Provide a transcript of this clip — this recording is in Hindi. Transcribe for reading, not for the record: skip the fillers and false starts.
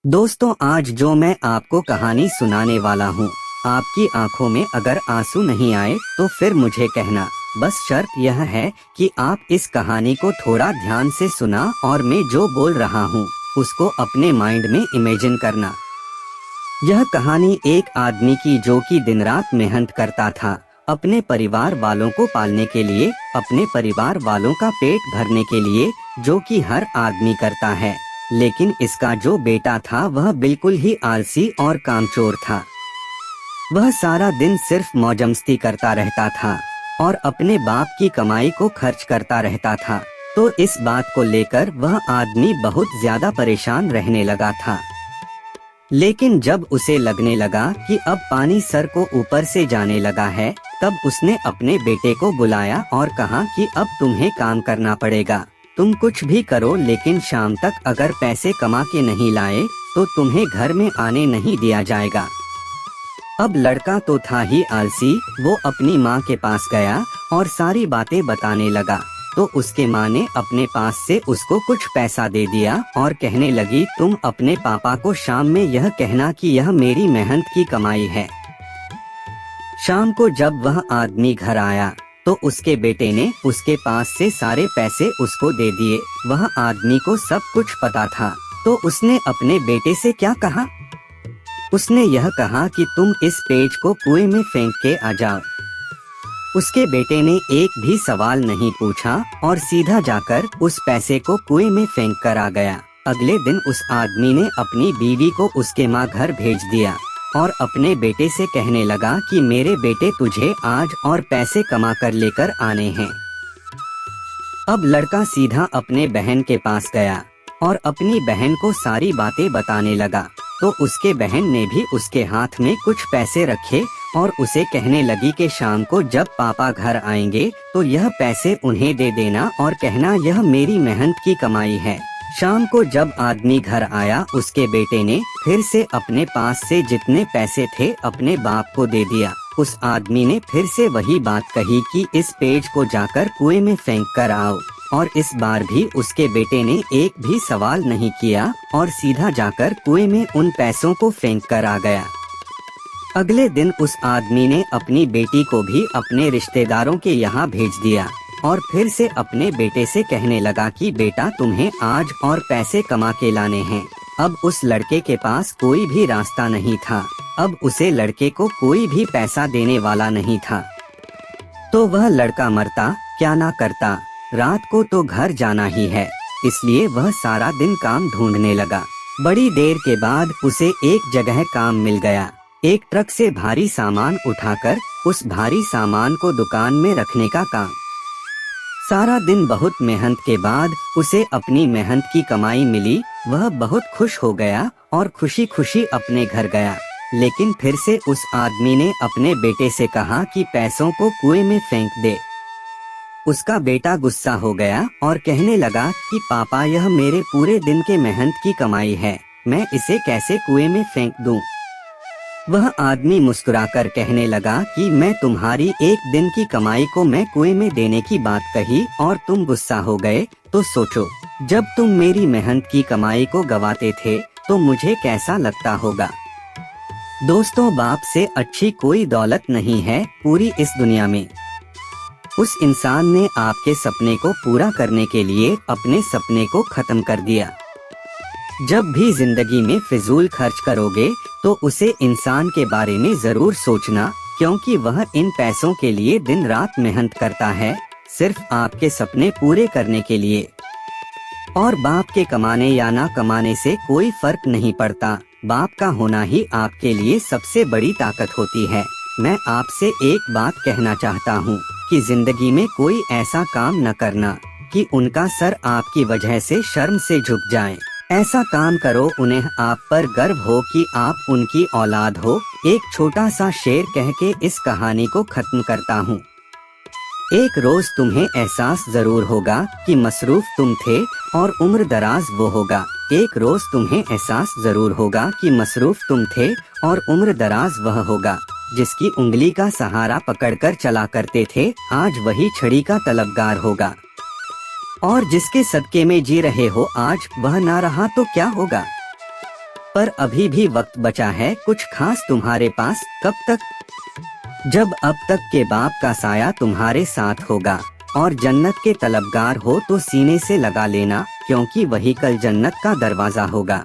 दोस्तों, आज जो मैं आपको कहानी सुनाने वाला हूँ, आपकी आंखों में अगर आंसू नहीं आए तो फिर मुझे कहना। बस शर्त यह है कि आप इस कहानी को थोड़ा ध्यान से सुना और मैं जो बोल रहा हूँ उसको अपने माइंड में इमेजिन करना। यह कहानी एक आदमी की जो कि दिन रात मेहनत करता था अपने परिवार वालों को पालने के लिए, अपने परिवार वालों का पेट भरने के लिए, जो कि हर आदमी करता है। लेकिन इसका जो बेटा था वह बिल्कुल ही आलसी और कामचोर था। वह सारा दिन सिर्फ मौजमस्ती करता रहता था और अपने बाप की कमाई को खर्च करता रहता था। तो इस बात को लेकर वह आदमी बहुत ज्यादा परेशान रहने लगा था। लेकिन जब उसे लगने लगा कि अब पानी सर को ऊपर से जाने लगा है, तब उसने अपने बेटे को बुलाया और कहा कि अब तुम्हें काम करना पड़ेगा। तुम कुछ भी करो, लेकिन शाम तक अगर पैसे कमा के नहीं लाए तो तुम्हें घर में आने नहीं दिया जाएगा। अब लड़का तो था ही आलसी, वो अपनी माँ के पास गया और सारी बातें बताने लगा। तो उसके माँ ने अपने पास से उसको कुछ पैसा दे दिया और कहने लगी, तुम अपने पापा को शाम में यह कहना कि यह मेरी मेहनत की कमाई है। शाम को जब वह आदमी घर आया तो उसके बेटे ने उसके पास से सारे पैसे उसको दे दिए। वह आदमी को सब कुछ पता था। तो उसने अपने बेटे से क्या कहा? उसने यह कहा कि तुम इस पेज को कुएं में फेंक के आ जाओ। उसके बेटे ने एक भी सवाल नहीं पूछा और सीधा जाकर उस पैसे को कुएं में फेंक कर आ गया। अगले दिन उस आदमी ने अपनी बीवी को उसके माँ घर भेज दिया और अपने बेटे से कहने लगा कि मेरे बेटे, तुझे आज और पैसे कमा कर लेकर आने हैं। अब लड़का सीधा अपने बहन के पास गया और अपनी बहन को सारी बातें बताने लगा। तो उसके बहन ने भी उसके हाथ में कुछ पैसे रखे और उसे कहने लगी कि शाम को जब पापा घर आएंगे तो यह पैसे उन्हें दे देना और कहना यह मेरी मेहनत की कमाई है। शाम को जब आदमी घर आया, उसके बेटे ने फिर से अपने पास से जितने पैसे थे अपने बाप को दे दिया। उस आदमी ने फिर से वही बात कही कि इस पेज को जाकर कुएं में फेंक कर आओ, और इस बार भी उसके बेटे ने एक भी सवाल नहीं किया और सीधा जाकर कुएं में उन पैसों को फेंक कर आ गया। अगले दिन उस आदमी ने अपनी बेटी को भी अपने रिश्तेदारों के यहाँ भेज दिया और फिर से अपने बेटे से कहने लगा कि बेटा, तुम्हें आज और पैसे कमा के लाने हैं। अब उस लड़के के पास कोई भी रास्ता नहीं था। अब उसे लड़के को कोई भी पैसा देने वाला नहीं था। तो वह लड़का मरता क्या ना करता, रात को तो घर जाना ही है, इसलिए वह सारा दिन काम ढूंढने लगा। बड़ी देर के बाद उसे एक जगह काम मिल गया। एक ट्रक से भारी सामान उठाकर उस भारी सामान को दुकान में रखने का काम। सारा दिन बहुत मेहनत के बाद उसे अपनी मेहनत की कमाई मिली। वह बहुत खुश हो गया और खुशी खुशी अपने घर गया। लेकिन फिर से उस आदमी ने अपने बेटे से कहा कि पैसों को कुएं में फेंक दे। उसका बेटा गुस्सा हो गया और कहने लगा कि पापा, यह मेरे पूरे दिन के मेहनत की कमाई है, मैं इसे कैसे कुएं में फेंक दूं? वह आदमी मुस्कुराकर कहने लगा कि मैं तुम्हारी एक दिन की कमाई को मैं कुएं में देने की बात कही और तुम गुस्सा हो गए। तो सोचो, जब तुम मेरी मेहनत की कमाई को गवाते थे तो मुझे कैसा लगता होगा। दोस्तों, बाप से अच्छी कोई दौलत नहीं है पूरी इस दुनिया में। उस इंसान ने आपके सपने को पूरा करने के लिए अपने सपने को खत्म कर दिया। जब भी जिंदगी में फिजूल खर्च करोगे तो उसे इंसान के बारे में जरूर सोचना, क्योंकि वह इन पैसों के लिए दिन रात मेहनत करता है, सिर्फ आपके सपने पूरे करने के लिए। और बाप के कमाने या ना कमाने से कोई फर्क नहीं पड़ता। बाप का होना ही आपके लिए सबसे बड़ी ताकत होती है। मैं आपसे एक बात कहना चाहता हूँ कि जिंदगी में कोई ऐसा काम न करना कि उनका सर आपकी वजह से शर्म से झुक जाए। ऐसा काम करो उन्हें आप पर गर्व हो कि आप उनकी औलाद हो। एक छोटा सा शेर कह के इस कहानी को खत्म करता हूँ। एक रोज तुम्हें एहसास जरूर होगा कि मसरूफ तुम थे और उम्र दराज वो होगा। एक रोज तुम्हें एहसास जरूर होगा कि मसरूफ तुम थे और उम्र दराज वह होगा। जिसकी उंगली का सहारा पकड़कर चला करते थे, आज वही छड़ी का तलबगार होगा। और जिसके सदके में जी रहे हो आज वह ना रहा तो क्या होगा। पर अभी भी वक्त बचा है, कुछ खास तुम्हारे पास? कब तक? जब अब तक के बाप का साया तुम्हारे साथ होगा और जन्नत के तलबगार हो तो सीने से लगा लेना, क्योंकि वही कल जन्नत का दरवाजा होगा।